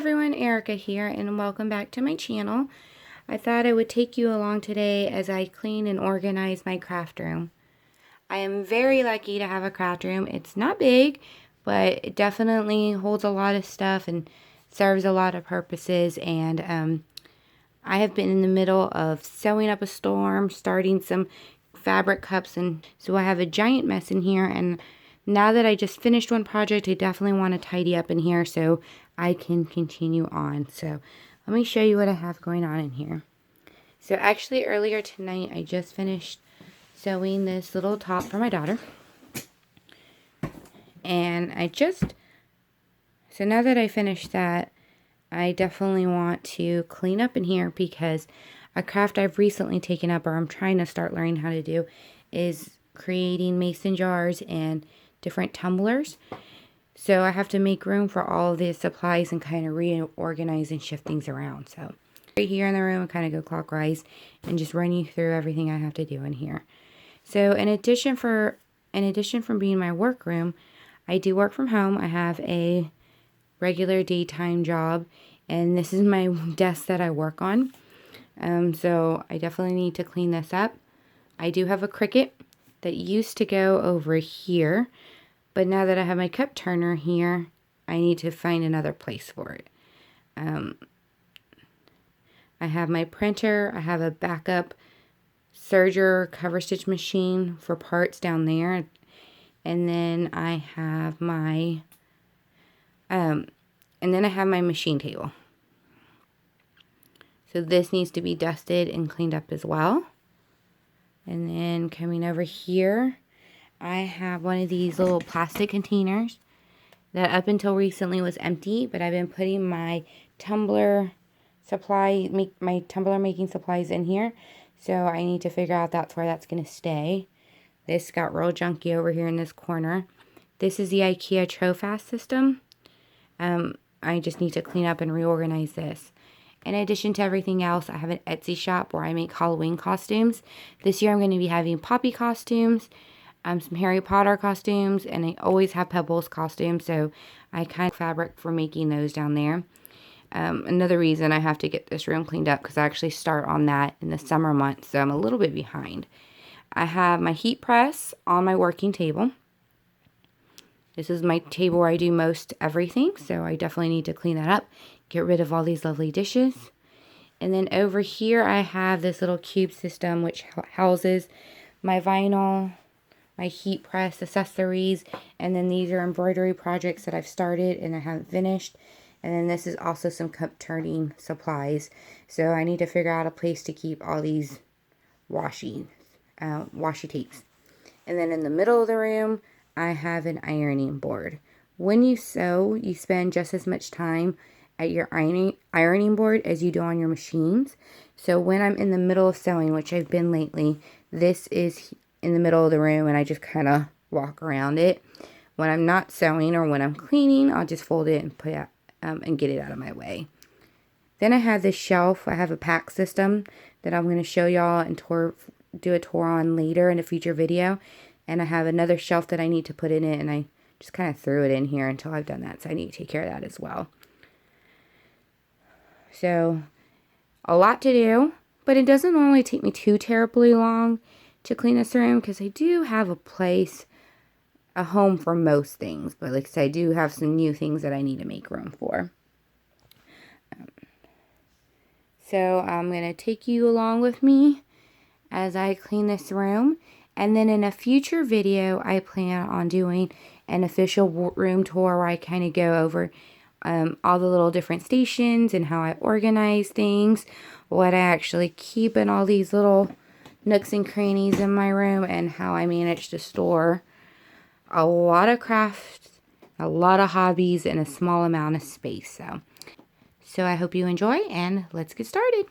everyone, Erica here, and welcome back to my channel. I thought I would take you along today as I clean and organize my craft room. I am very lucky to have a craft room. It's not big, but it definitely holds a lot of stuff and serves a lot of purposes. And I have been in the middle of sewing up a storm, starting some fabric cups, and so I have a giant mess in here. And now that I just finished one project, I definitely want to tidy up in here so I can continue on. So let me show you what I have going on in here. So actually earlier tonight, I just finished sewing this little top for my daughter. And so now that I finished that, I definitely want to clean up in here, because a craft I've recently taken up, or I'm trying to start learning how to do, is creating mason jars and different tumblers. So I have to make room for all of the supplies and kind of reorganize and shift things around. So right here in the room, I kind of go clockwise and just run you through everything I have to do in here. So in addition from being my workroom, I do work from home. I have a regular daytime job, and this is my desk that I work on. So I definitely need to clean this up. I do have a Cricut that used to go over here, but now that I have my cup turner here, I need to find another place for it. I have my printer. I have a backup serger cover stitch machine for parts down there. And then I have my machine table. So this needs to be dusted and cleaned up as well. And then coming over here, I have one of these little plastic containers that up until recently was empty, but I've been putting my tumbler making supplies in here. So I need to figure out that's where that's going to stay. This got real junky over here in this corner. This is the IKEA Trofast system. I just need to clean up and reorganize this. In addition to everything else, I have an Etsy shop where I make Halloween costumes. This year I'm going to be having Poppy costumes, some Harry Potter costumes, and I always have Pebbles costumes, so I kind of fabric for making those down there. Another reason I have to get this room cleaned up, because I actually start on that in the summer months, so I'm a little bit behind. I have my heat press on my working table. This is my table where I do most everything, so I definitely need to clean that up, get rid of all these lovely dishes. And then over here I have this little cube system which houses my vinyl, my heat press accessories, and then these are embroidery projects that I've started and I haven't finished. And then this is also some cup turning supplies. So I need to figure out a place to keep all these washi tapes. And then in the middle of the room, I have an ironing board. When you sew, you spend just as much time at your ironing board as you do on your machines. So when I'm in the middle of sewing, which I've been lately, this is in the middle of the room and I just kind of walk around it. When I'm not sewing or when I'm cleaning, I'll just fold it and put it and get it out of my way. Then I have this shelf. I have a pack system that I'm going to show y'all and do a tour on later in a future video. And I have another shelf that I need to put in it, and I just kind of threw it in here until I've done that, so I need to take care of that as well. So a lot to do, but it doesn't normally take me too terribly long to clean this room, because I do have a home for most things, but like I said, I do have some new things that I need to make room for. So I'm going to take you along with me as I clean this room. And then in a future video, I plan on doing an official room tour where I kind of go over all the little different stations and how I organize things, what I actually keep in all these little nooks and crannies in my room, and how I manage to store a lot of crafts, a lot of hobbies in a small amount of space. So I hope you enjoy, and let's get started.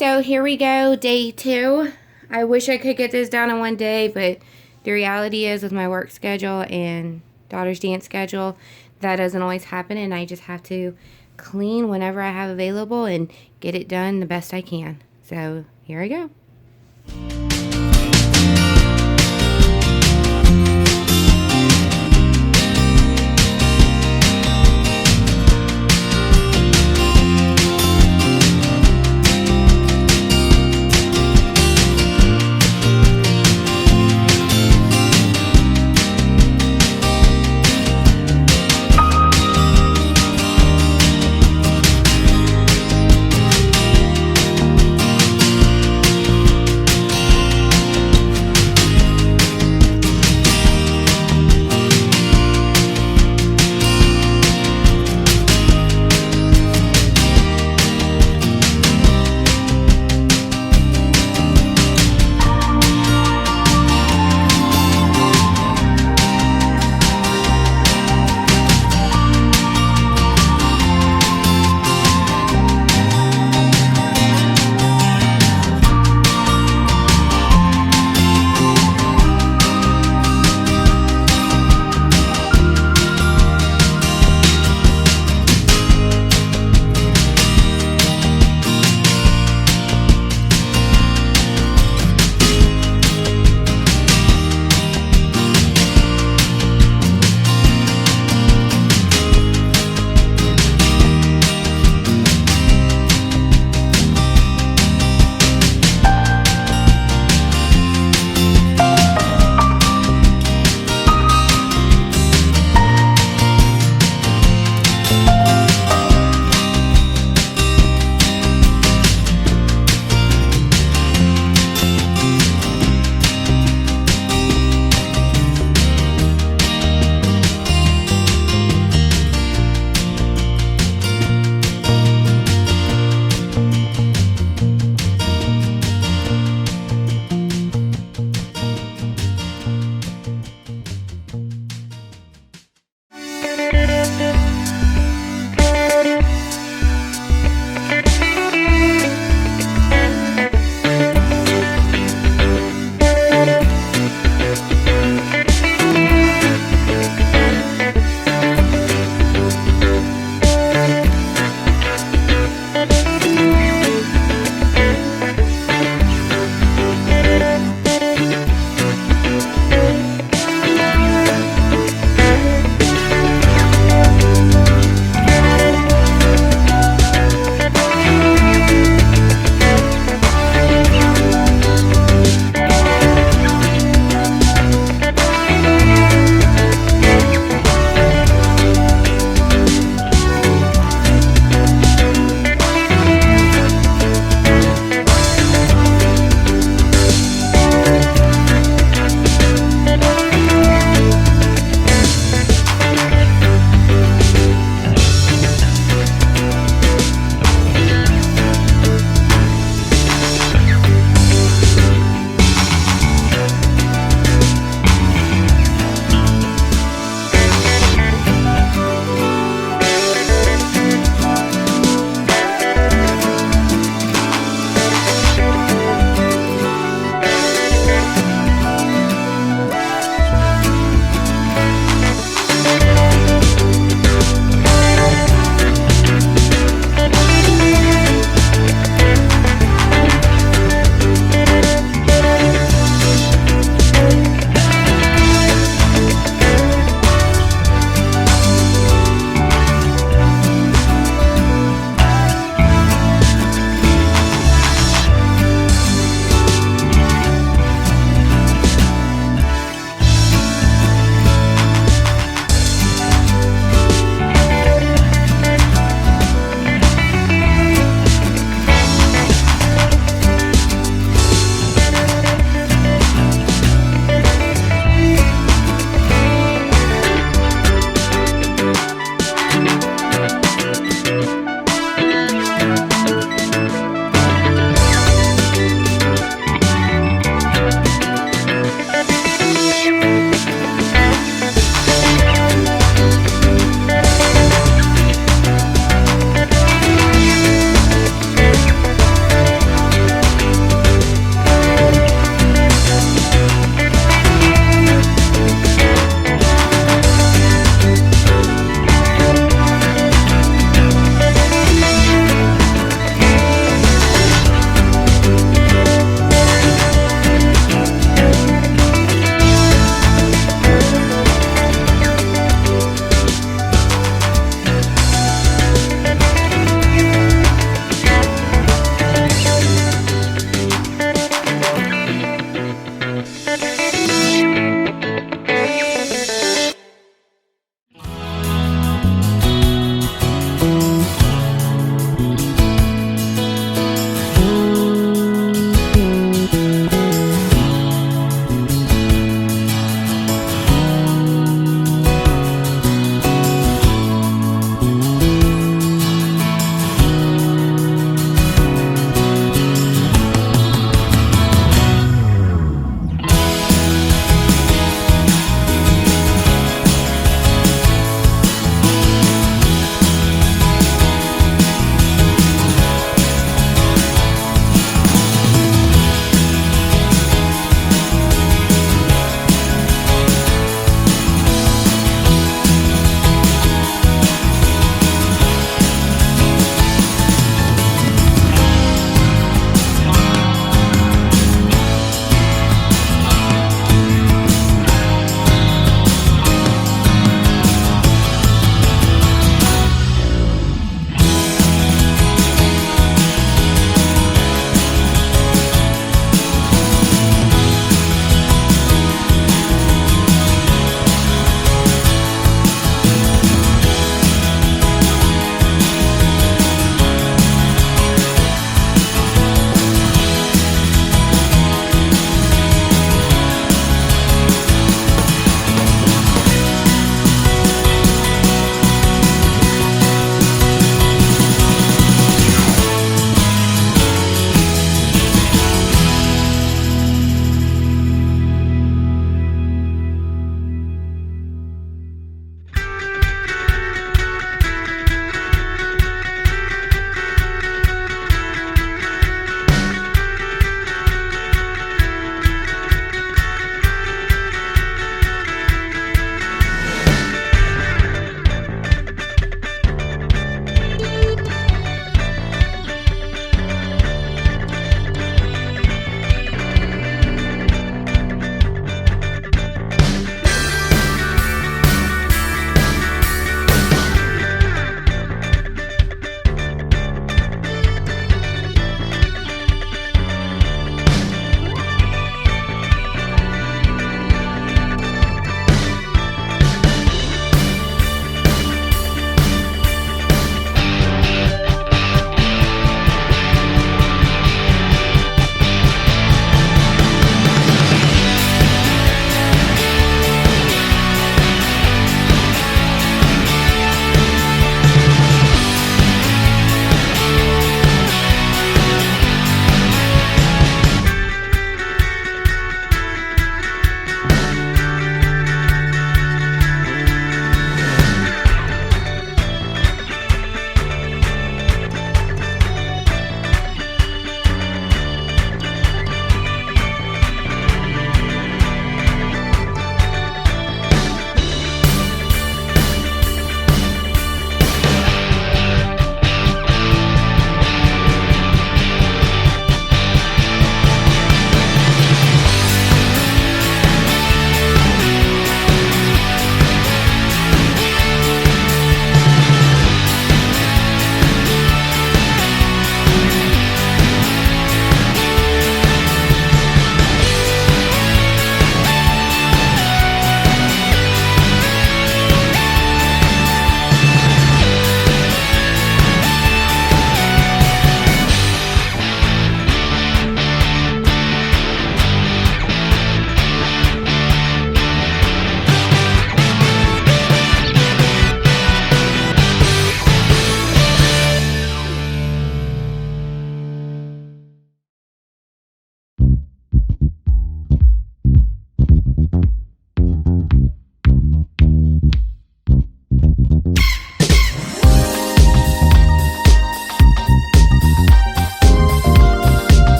so here we go, day 2. I wish I could get this done in one day, but the reality is with my work schedule and daughter's dance schedule, that doesn't always happen, and I just have to clean whenever I have available and get it done the best I can. So here I go.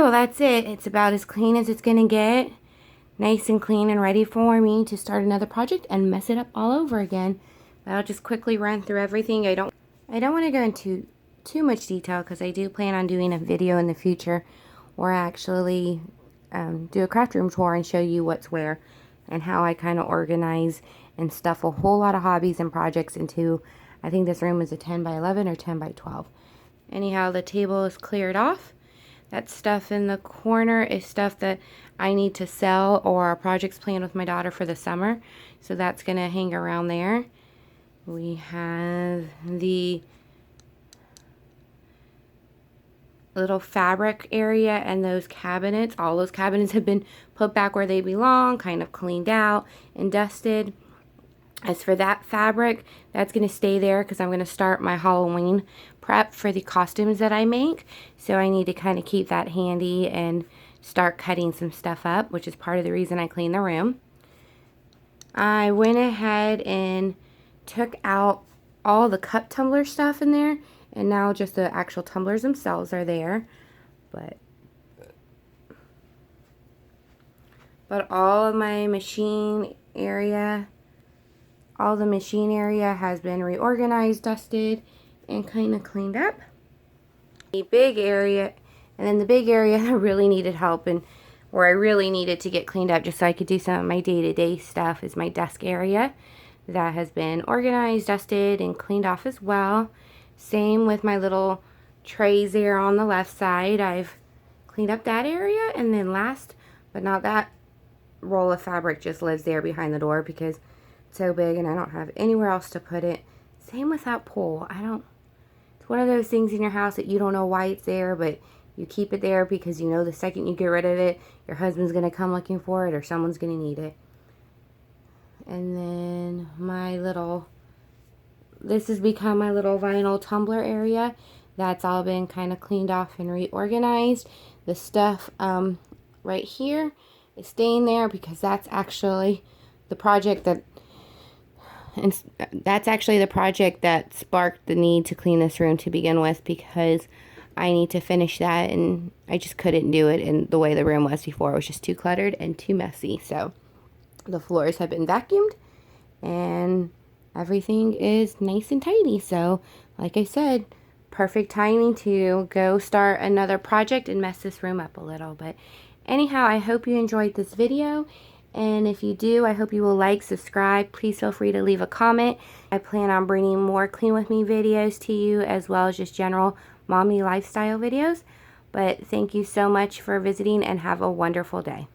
So that's it. It's about as clean as it's gonna get. Nice and clean and ready for me to start another project and mess it up all over again. But I'll just quickly run through everything. I don't want to go into too much detail because I do plan on doing a video in the future where I actually do a craft room tour and show you what's where and how I kind of organize and stuff a whole lot of hobbies and projects into, I think this room is a 10 by 11 or 10 by 12. Anyhow, the table is cleared off. That stuff in the corner is stuff that I need to sell or projects planned with my daughter for the summer. So that's going to hang around there. We have the little fabric area and those cabinets. All those cabinets have been put back where they belong, kind of cleaned out and dusted. As for that fabric, that's going to stay there because I'm going to start my Halloween prep for the costumes that I make. So I need to kind of keep that handy and start cutting some stuff up, which is part of the reason I clean the room. I went ahead and took out all the cup tumbler stuff in there, and now just the actual tumblers themselves are there. But all of my machine area, all the machine area has been reorganized, dusted, and kind of cleaned up. The big area, and then the big area that really needed help and where I really needed to get cleaned up just so I could do some of my day-to-day stuff is my desk area. That has been organized, dusted, and cleaned off as well. Same with my little trays there on the left side. I've cleaned up that area, and then last but not that roll of fabric just lives there behind the door because so big and I don't have anywhere else to put it. Same with that pole. It's one of those things in your house that you don't know why it's there, but you keep it there because you know the second you get rid of it, your husband's going to come looking for it or someone's going to need it. And then this has become my little vinyl tumbler area. That's all been kind of cleaned off and reorganized. The stuff right here is staying there because that's actually the project that sparked the need to clean this room to begin with, because I need to finish that and I just couldn't do it in the way the room was before. It was just too cluttered and too messy. So the floors have been vacuumed and everything is nice and tidy. So like I said, perfect timing to go start another project and mess this room up a little. But anyhow, I hope you enjoyed this video. And if you do, I hope you will like, subscribe. Please feel free to leave a comment. I plan on bringing more Clean With Me videos to you, as well as just general mommy lifestyle videos. But thank you so much for visiting and have a wonderful day.